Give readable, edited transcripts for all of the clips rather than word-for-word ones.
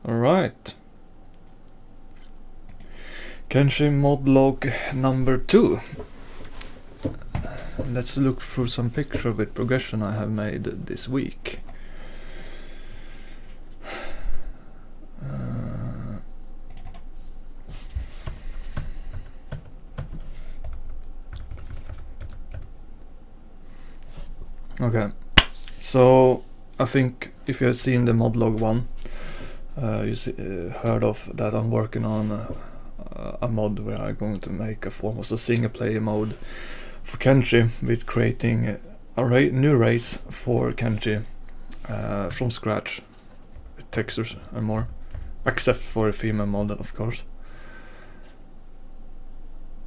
Alright. Kenshi modlog number 2. Let's look through some picture with progression I have made this week. Okay, so I think if you have seen the modlog 1, you heard of that I'm working on a mod where I'm going to make a form of a single player mode for Kenshi with creating a new race for Kenshi from scratch with textures and more, except for a female model, of course.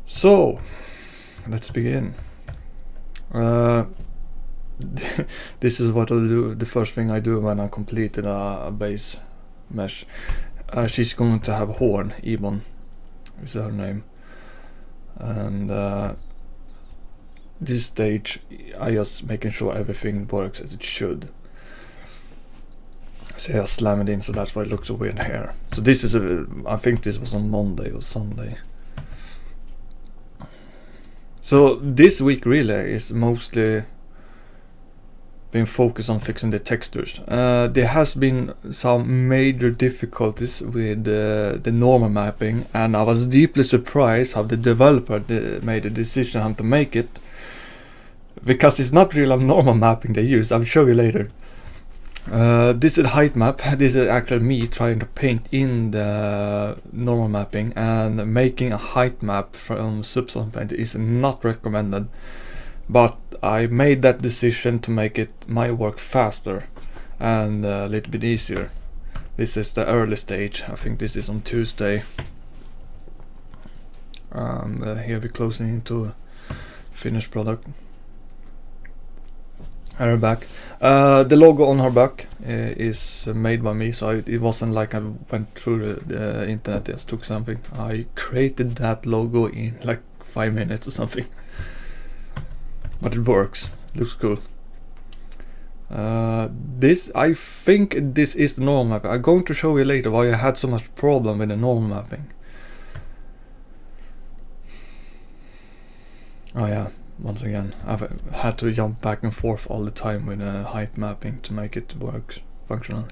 So let's begin. This is what I'll do. The first thing I do when I completed a base mesh. She's going to have Horn. Ebon is her name, and this stage I just making sure everything works as it should. So I slam it in, so that's why it looks so weird here. So this is I think this was on Monday or Sunday. So this week really is mostly been focused on fixing the textures. There has been some major difficulties with the normal mapping, and I was deeply surprised how the developer made a decision how to make it, because it's not really a normal mapping they use. I'll show you later. This is height map. This is actually me trying to paint in the normal mapping, and making a height map from Substance Painter is not recommended. But I made that decision to make it my work faster and a little bit easier. This is the early stage. I think this is on Tuesday. Here we're closing into finished product. Her back. The logo on her back is made by me, so it wasn't like I went through the internet, just took something. I created that logo in like 5 minutes or something. But it works. Looks cool. I think this is the normal mapping. I'm going to show you later why I had so much problem with the normal mapping. Oh yeah, once again, I've had to jump back and forth all the time with height mapping to make it work functionally.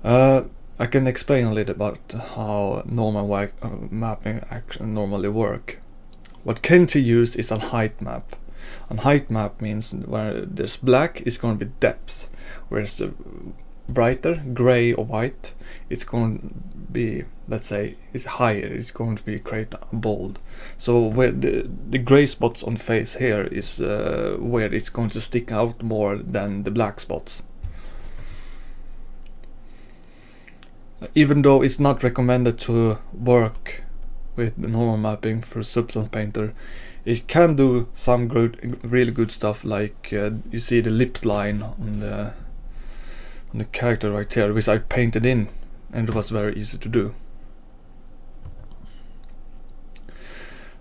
I can explain a little about how normal mapping actually normally work. What Kenshi use is a height map. A height map means where there's black is going to be depth, whereas the brighter gray or white it's going to be, let's say, it's higher, it's going to be create bold. So where the gray spots on the face here is where it's going to stick out more than the black spots. Even though it's not recommended to work with the normal mapping for Substance Painter, it can do some really good stuff, like you see the lips line on the character right here, which I painted in, and it was very easy to do.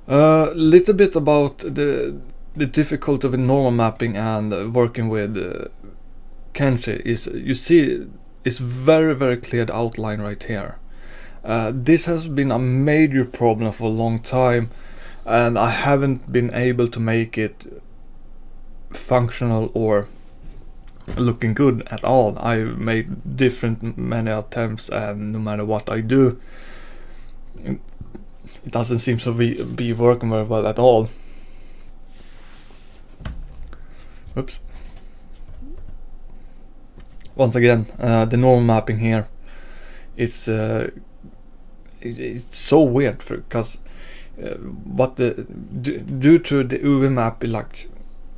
Little bit about the difficulty with normal mapping and working with Kenshi is, you see it's very clear the outline right here. This has been a major problem for a long time, and I haven't been able to make it functional or looking good at all. I made many attempts, and no matter what I do, it doesn't seem to be working very well at all. Oops. Once again, the normal mapping here, it's so weird because due to the UV map, like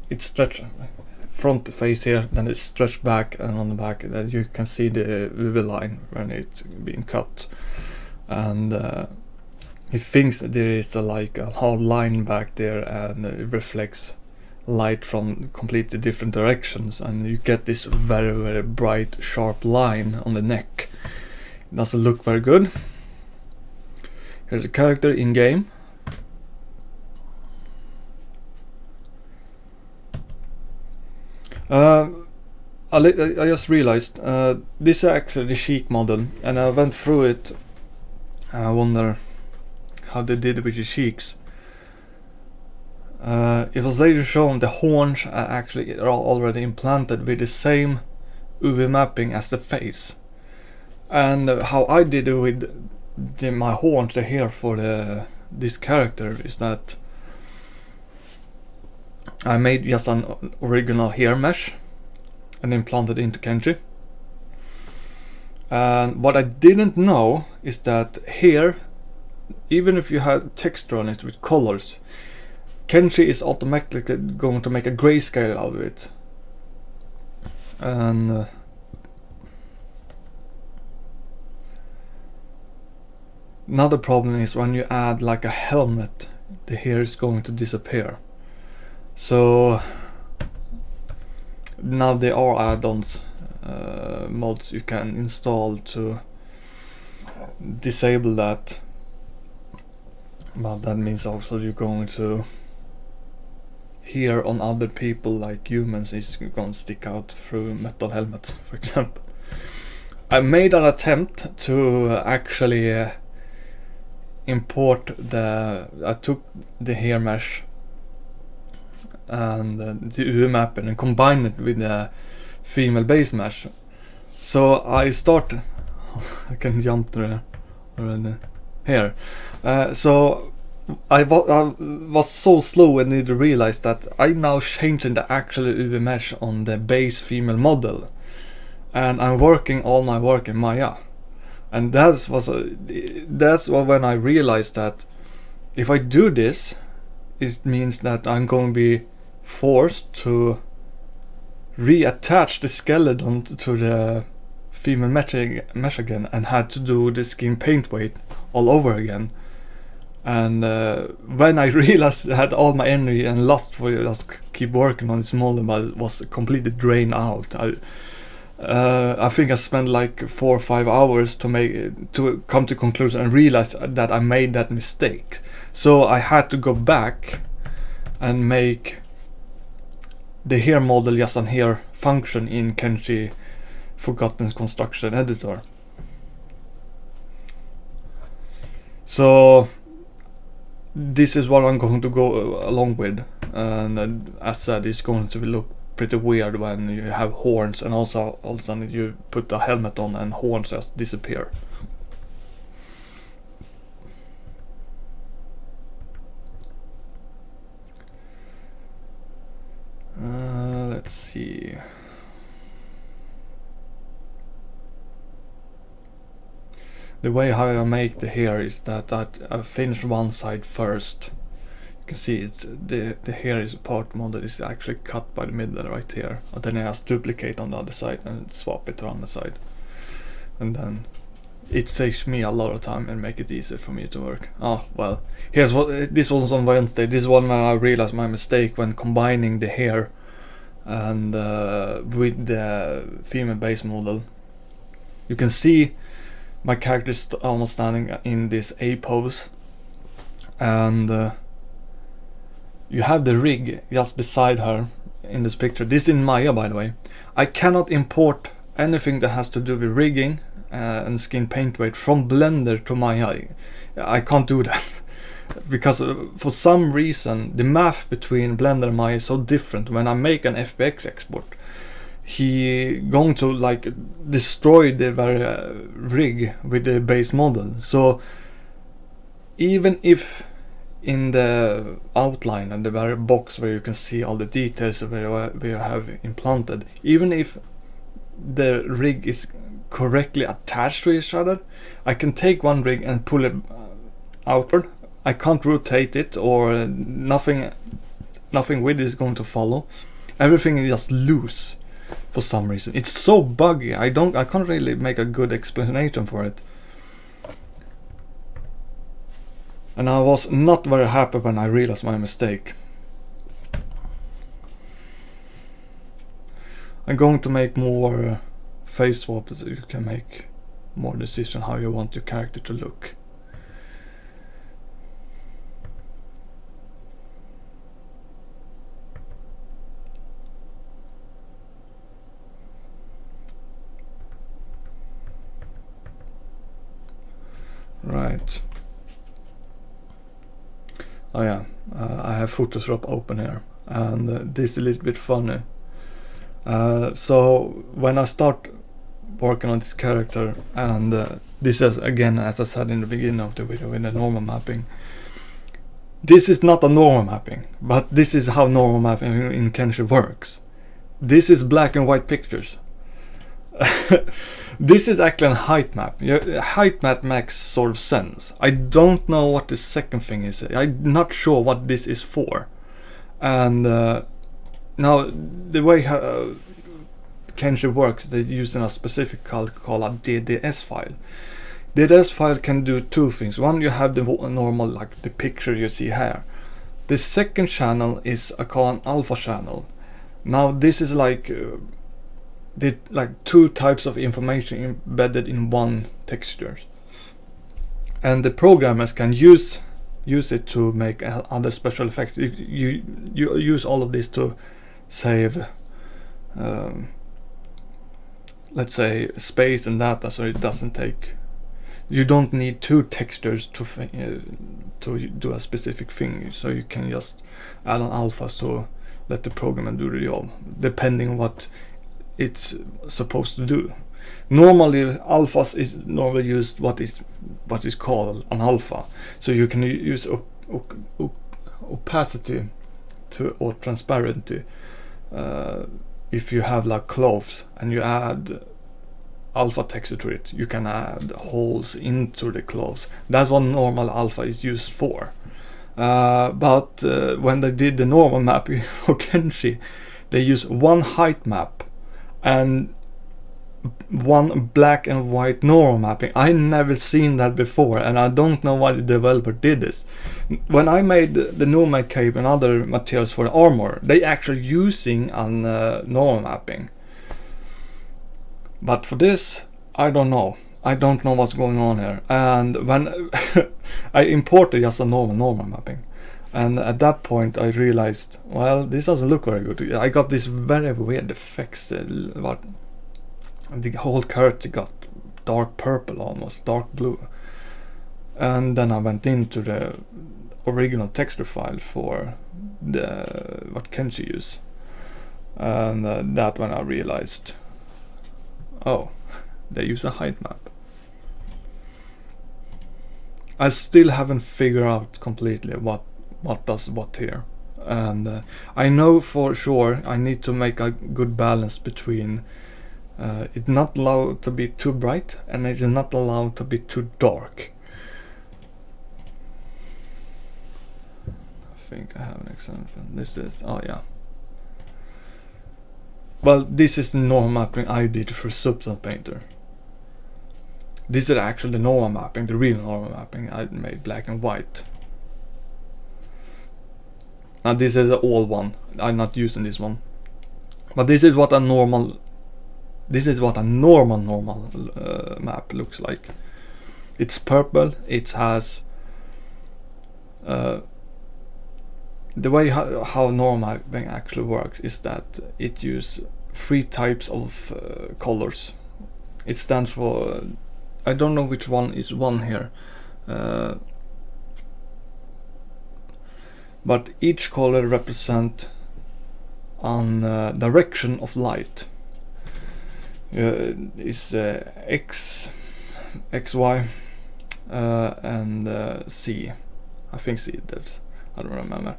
it's stretched front face here, then it's stretched back, and on the back that you can see the UV line when it's being cut, and he thinks that there is like a hard line back there, and it reflects light from completely different directions, and you get this very bright sharp line on the neck. It doesn't look very good. Here's the character in game. A I just realized this is actually the Sheik model, and I went through it. And I wonder how they did with the Sheiks. It was later shown the horns are actually already implanted with the same UV mapping as the face. And how I did it with my horns here for this character is that I made just an original hair mesh and implanted into Kenshi. And what I didn't know is that here, even if you have texture on it with colors, Kenshi is automatically going to make a grayscale out of it. And another problem is when you add like a helmet, the hair is going to disappear. So now there are add-ons, mods you can install to disable that. But that means also you're going to hair on other people like humans is going to stick out through metal helmets, for example. I made an attempt to actually import I took the hair mesh and the UV map and combined it with the female base mesh. So I started. I can jump to here. So I was so slow and didn't realize that I now changing the actual UV mesh on the base female model, and I'm working all my work in Maya, and that's when I realized that if I do this, it means that I'm going to be forced to reattach the skeleton to the female mesh again, and had to do the skin paint weight all over again. And when I realized I had all my energy and lust for just keep working on this model, but it was completely drained out. I think I spent like 4 or 5 hours to come to conclusion and realize that I made that mistake. So I had to go back and make the hair model just on here function in Kenshi Forgotten Construction Editor. So this is what I'm going to go along with, and as said, it's going to look pretty weird when you have horns and also all of a sudden you put a helmet on and horns just disappear. Let's see. The way how I make the hair is that I finish one side first. You can see it's the hair is part model is actually cut by the middle right here, and then I just duplicate on the other side and swap it around the side, and then it saves me a lot of time and make it easier for me to work. Oh well, here's what this was on Wednesday. This one when I realized my mistake when combining the hair and with the female base model. You can see my character is almost standing in this A pose, and you have the rig just beside her in this picture. This is in Maya, by the way. I cannot import anything that has to do with rigging and skin paint weight from Blender to Maya. I can't do that because for some reason the math between Blender and Maya is so different. When I make an FBX export, he going to like destroy the very rig with the base model. So even if in the outline and the very box where you can see all the details of where we have implanted, even if the rig is correctly attached to each other, I can take one rig and pull it outward. I can't rotate it, or nothing with it is going to follow. Everything is just loose for some reason. It's so buggy. I can't really make a good explanation for it. And I was not very happy when I realized my mistake. I'm going to make more face swaps so you can make more decision how you want your character to look. Right. Oh yeah, I have Photoshop open here, and this is a little bit funny. So when I start working on this character, and this is again, as I said in the beginning of the video, in the normal mapping. This is not a normal mapping, but this is how normal mapping in Kenshi works. This is black and white pictures. This is actually a height map. Height map makes sort of sense. I don't know what the second thing is. I'm not sure what this is for. And now the way Kenshi works, they're using a specific called a DDS file. DDS file can do two things. One, you have the normal, like the picture you see here. The second channel is called an alpha channel. Now this is like two types of information embedded in one texture, and the programmers can use it to make other special effects. You use all of this to save, let's say, space and data, so it doesn't take. You don't need two textures to do a specific thing, so you can just add an alpha to let the programmer do the job, depending on what it's supposed to do. Normally, alphas is normally used what is called an alpha, so you can use opacity or transparency. If you have like clothes and you add alpha texture to it, you can add holes into the clothes. That's what normal alpha is used for. But when they did the normal mapping for Kenshi, they use one height map and one black and white normal mapping. I never seen that before, and I don't know why the developer did this. When I made the Nomad cape and other materials for the armor, they actually using an normal mapping. But for this, I don't know. I don't know what's going on here. And when I imported just a normal mapping, and at that point I realized, well, this doesn't look very good. I got this very weird effects. The whole character got dark purple, almost dark blue. And then I went into the original texture file for what Kenshi use, and that when I realized, oh, they use a height map. I still haven't figured out completely what does what here, and I know for sure I need to make a good balance between it's not allowed to be too bright and it's not allowed to be too dark. I think I have an example. This is, oh yeah. Well, this is the normal mapping I did for Substance Painter. This is actually the normal mapping, the real normal mapping I made black and white. Now this is the old one. I'm not using this one, but this is what a normal. This is what a normal map looks like. It's purple. It has the way how normal mapping actually works is that it uses 3 types of colors. It stands for, I don't know which one is one here, but each color represents an direction of light. Is X, Y, and C. I think C. That's, I don't remember.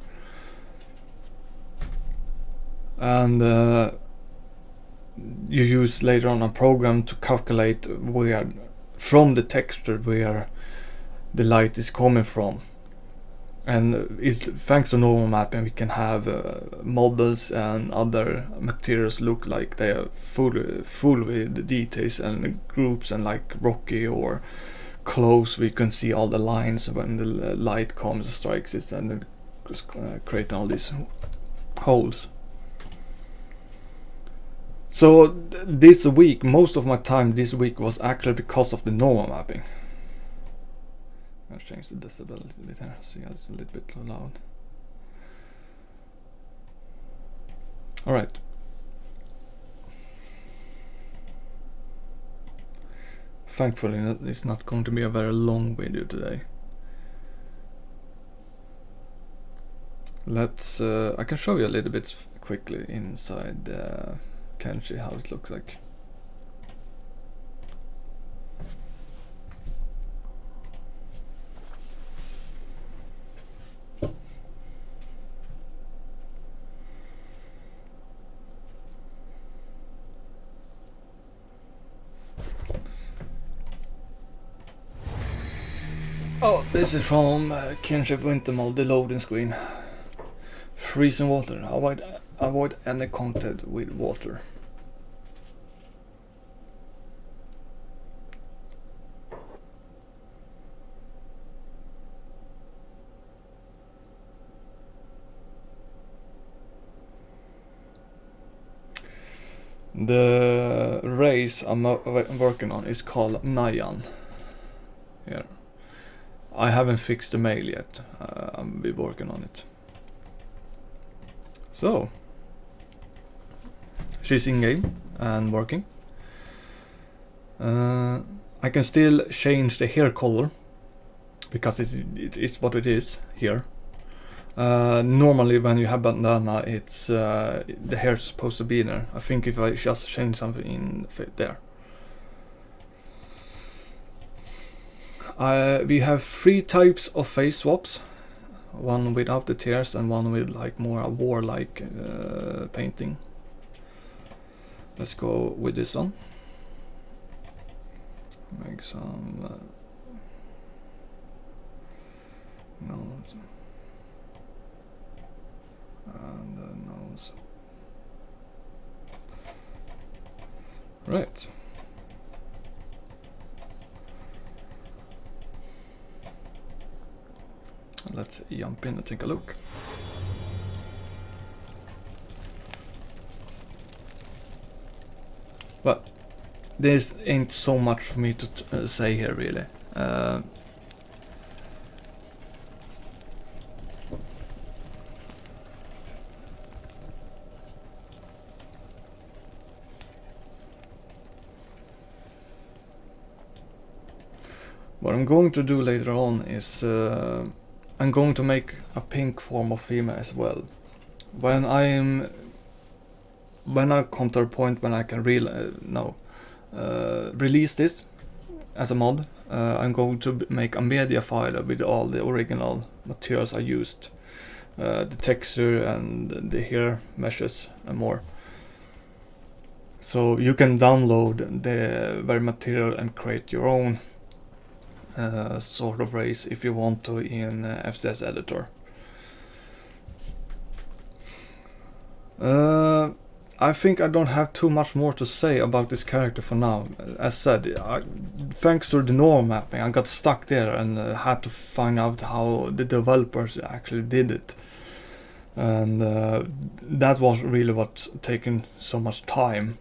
And you use later on a program to calculate where from the texture where the light is coming from. And it's thanks to normal mapping we can have models and other materials look like they are full with details and groups, and like Rocky or clothes we can see all the lines when the light comes and strikes it, and create all these holes. So this week, most of my time this week was actually because of the normal mapping. I'll change the decibel a bit here, so yeah, it's a little bit too loud. Alright. thankfully it's not going to be a very long video today. Let's I can show you a little bit quickly inside Kenshi how it looks like. Oh, this is from Kinship Winter Mode, the loading screen. Freezing water. Avoid any contact with water. The race I'm working on is called Nyan. Here. I haven't fixed the mail yet. I'll be working on it. So, she's in game and working. I can still change the hair color because it's what it is here. Normally when you have bandana, it's the hair's supposed to be there. I think if I just change something in there. We have 3 types of face swaps. One without the tears and one with like more a warlike painting. Let's go with this one. Make some nose and nose. Right. Let's jump in and take a look. Well, this ain't so much for me to say here really. What I'm going to do later on is I'm going to make a pink form of female as well. When I come to a point when I can release this as a mod, I'm going to make a media file with all the original materials I used, the texture and the hair meshes and more. So you can download the very material and create your own sort of race if you want to in FCS editor. I think I don't have too much more to say about this character for now. As said, thanks to the normal mapping, I got stuck there and had to find out how the developers actually did it. And that was really what's taken so much time.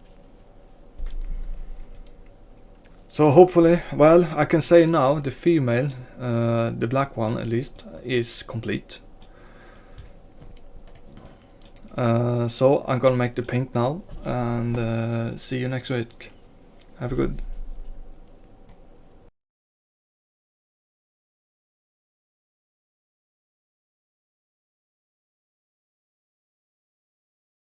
So hopefully, well, I can say now the female, the black one at least, is complete. So I'm gonna make the pink now and see you next week. Have a good